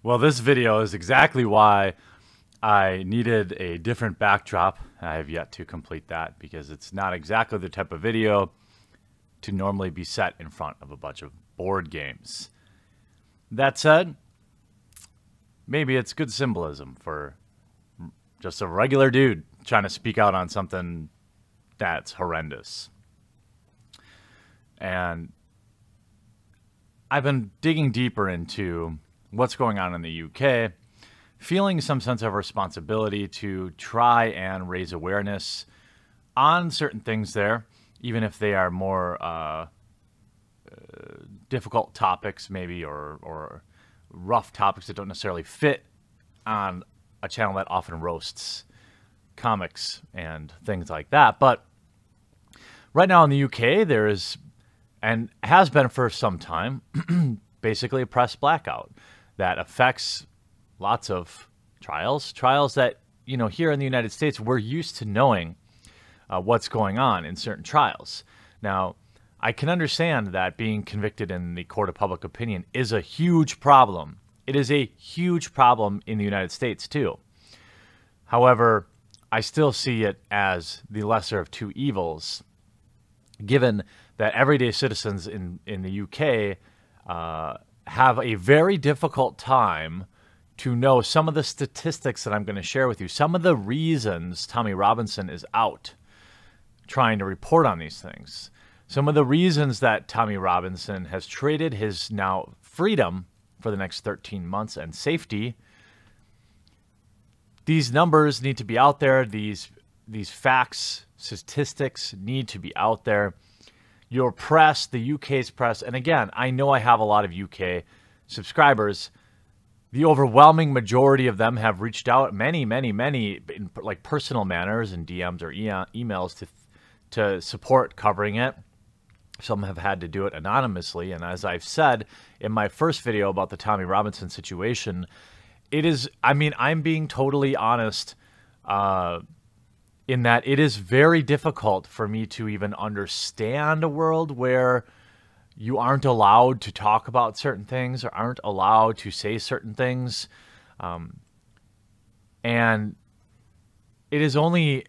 Well, this video is exactly why I needed a different backdrop. I have yet to complete that because it's not exactly the type of video to normally be set in front of a bunch of board games. That said, maybe it's good symbolism for just a regular dude trying to speak out on something that's horrendous. And I've been digging deeper into what's going on in the UK, feeling some sense of responsibility to try and raise awareness on certain things there, even if they are more difficult topics maybe, or rough topics that don't necessarily fit on a channel that often roasts comics and things like that. But right now in the UK, there is, and has been for some time, basically a press blackout that affects lots of trials that, you know, here in the United States, we're used to knowing what's going on in certain trials. Now, I can understand that being convicted in the court of public opinion is a huge problem. It is a huge problem in the United States, too. However, I still see it as the lesser of two evils, given that everyday citizens in the UK have a very difficult time to know some of the statistics that I'm going to share with you, some of the reasons Tommy Robinson is out trying to report on these things, some of the reasons that Tommy Robinson has traded his now freedom for the next 13 months and safety. These numbers need to be out there. These facts, statistics need to be out there. Your press, the UK's press, and again, I know I have a lot of UK subscribers. The overwhelming majority of them have reached out, many, in like personal manners and DMs or emails to support covering it. Some have had to do it anonymously, and as I've said in my first video about the Tommy Robinson situation, it is, I mean, I'm being totally honest in that it is very difficult for me to even understand a world where you aren't allowed to talk about certain things or aren't allowed to say certain things. And it has only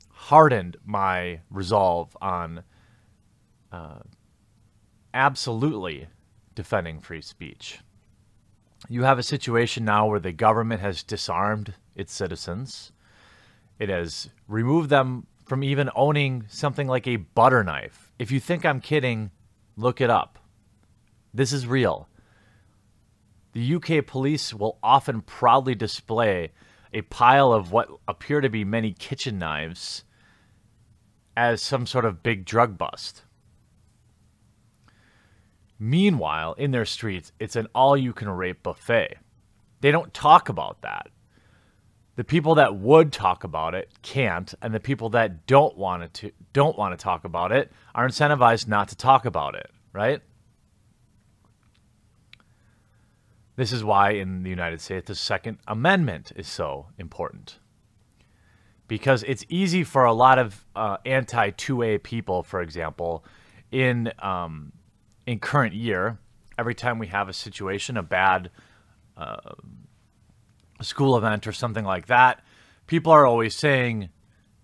hardened my resolve on absolutely defending free speech. You have a situation now where the government has disarmed its citizens. It has removed them from even owning something like a butter knife. If you think I'm kidding, look it up. This is real. The UK police will often proudly display a pile of what appear to be many kitchen knives as some sort of big drug bust. Meanwhile, in their streets, it's an all-you-can-rape buffet. They don't talk about that. The people that would talk about it can't, and the people that don't want to talk about it are incentivized not to talk about it, right? This is why in the United States, the Second Amendment is so important. Because it's easy for a lot of anti-2A people, for example, in current year, every time we have a situation, a bad school event or something like that, people are always saying,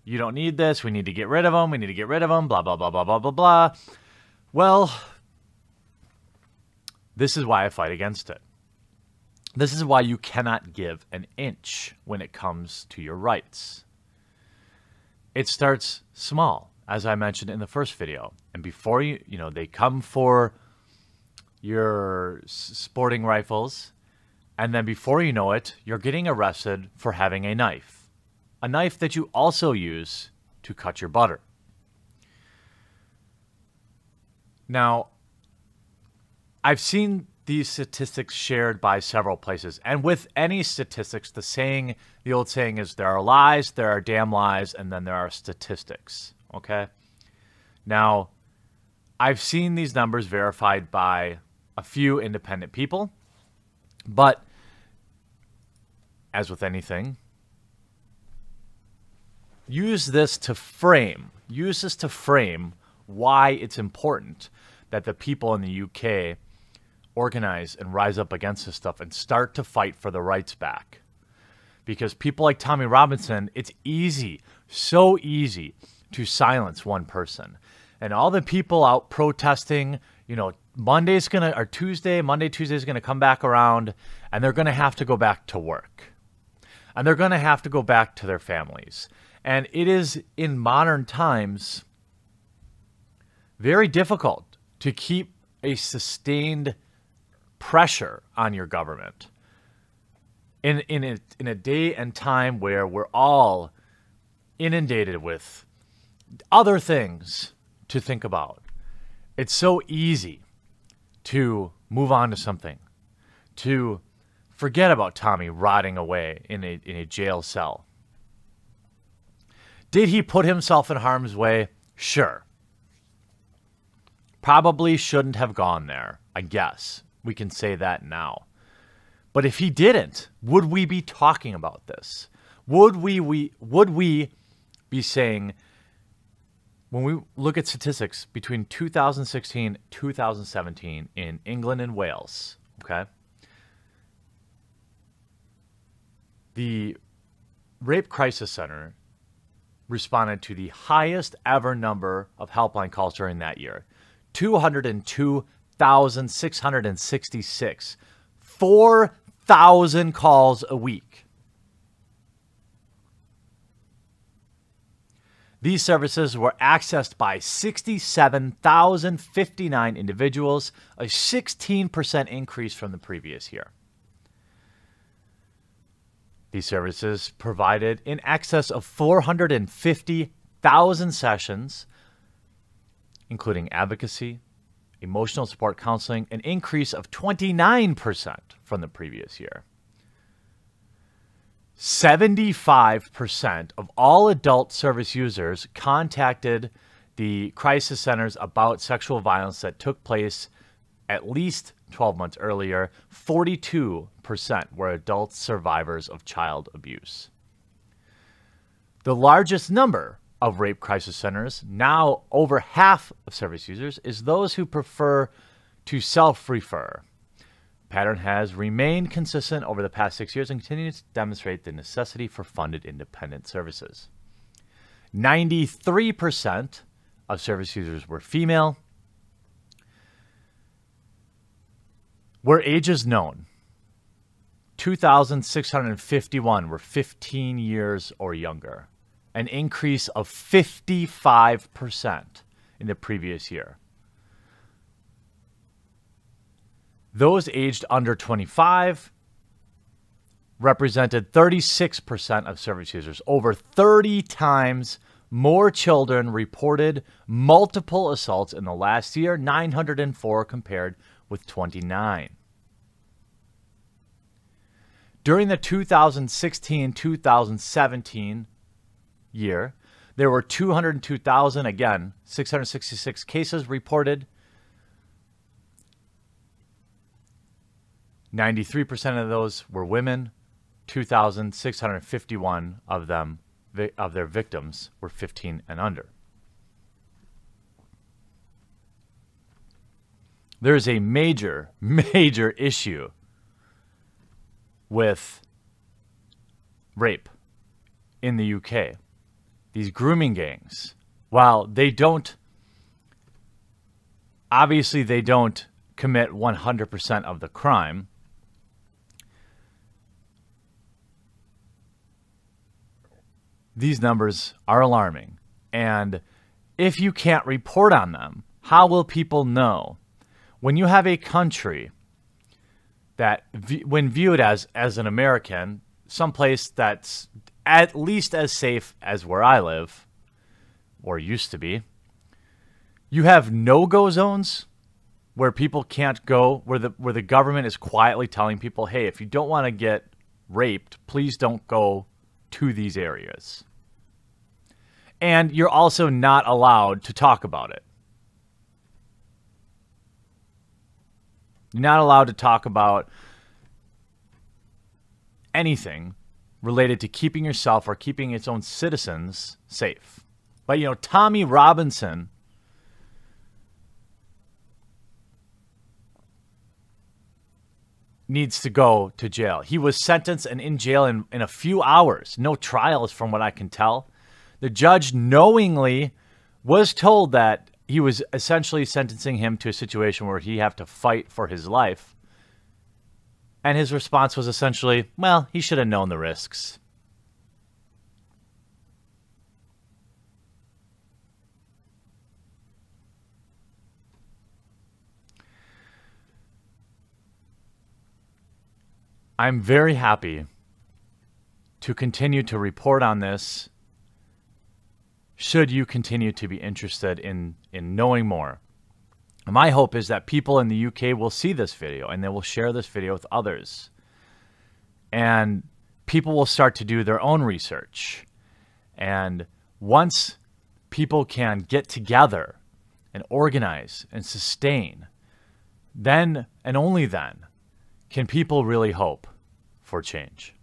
you don't need this, we need to get rid of them, we need to get rid of them, blah, blah, blah, blah, blah, blah, blah. Well, this is why I fight against it. This is why you cannot give an inch when it comes to your rights. It starts small, as I mentioned in the first video. And before they come for your sporting rifles, and then before you know it, you're getting arrested for having a knife. A knife that you also use to cut your butter. Now, I've seen these statistics shared by several places. And with any statistics, the old saying is there are lies, there are damn lies, and then there are statistics. Okay? Now, I've seen these numbers verified by a few independent people, but as with anything, use this to frame why it's important that the people in the UK organize and rise up against this stuff and start to fight for the rights back. Because people like Tommy Robinson, it's easy, so easy to silence one person. And all the people out protesting, you know, Monday, Tuesday is going to come back around, and they're going to have to go back to work. And they're going to have to go back to their families. And it is, in modern times, very difficult to keep a sustained pressure on your government in a day and time where we're all inundated with other things to think about. It's so easy to move on to something, to forget about Tommy rotting away in a jail cell. Did he put himself in harm's way? Sure. Probably shouldn't have gone there, I guess. We can say that now. But if he didn't, would we be talking about this? Would we be saying, when we look at statistics between 2016 and 2017 in England and Wales, okay, the Rape Crisis Center responded to the highest ever number of helpline calls during that year, 202,666. 4,000 calls a week. These services were accessed by 67,059 individuals, a 16% increase from the previous year. These services provided in excess of 450,000 sessions, including advocacy, emotional support counseling, an increase of 29% from the previous year. 75% of all adult service users contacted the crisis centers about sexual violence that took place at least 12 months earlier. 42% were adult survivors of child abuse. The largest number of rape crisis centers, now over half of service users, is those who prefer to self-refer. Pattern has remained consistent over the past 6 years and continues to demonstrate the necessity for funded independent services. 93% of service users were female. Were ages known? 2,651 were 15 years or younger, an increase of 55% in the previous year. Those aged under 25 represented 36% of service users. Over 30 times more children reported multiple assaults in the last year, 904 compared with 29. During the 2016-2017 year, there were 202,000, again, 666 cases reported. 93% of those were women. 2,651 of them, of their victims, were 15 and under. There is a major, major issue with rape in the UK. These grooming gangs, while they don't, obviously they don't commit 100% of the crime, these numbers are alarming. And if you can't report on them, how will people know? When you have a country that, when viewed as an American, someplace that's at least as safe as where I live, or used to be, you have no-go zones where people can't go, where the government is quietly telling people, hey, if you don't want to get raped, please don't go to these areas. And you're also not allowed to talk about it. You're not allowed to talk about anything related to keeping yourself or keeping its own citizens safe. But, you know, Tommy Robinson needs to go to jail. He was sentenced and in jail in a few hours. No trials from what I can tell. The judge knowingly was told that he was essentially sentencing him to a situation where he'd have to fight for his life. And his response was essentially, well, he should have known the risks. I'm very happy to continue to report on this should you continue to be interested in knowing more. My hope is that people in the UK will see this video and they will share this video with others. And people will start to do their own research. And once people can get together and organize and sustain, then and only then can people really hope for change.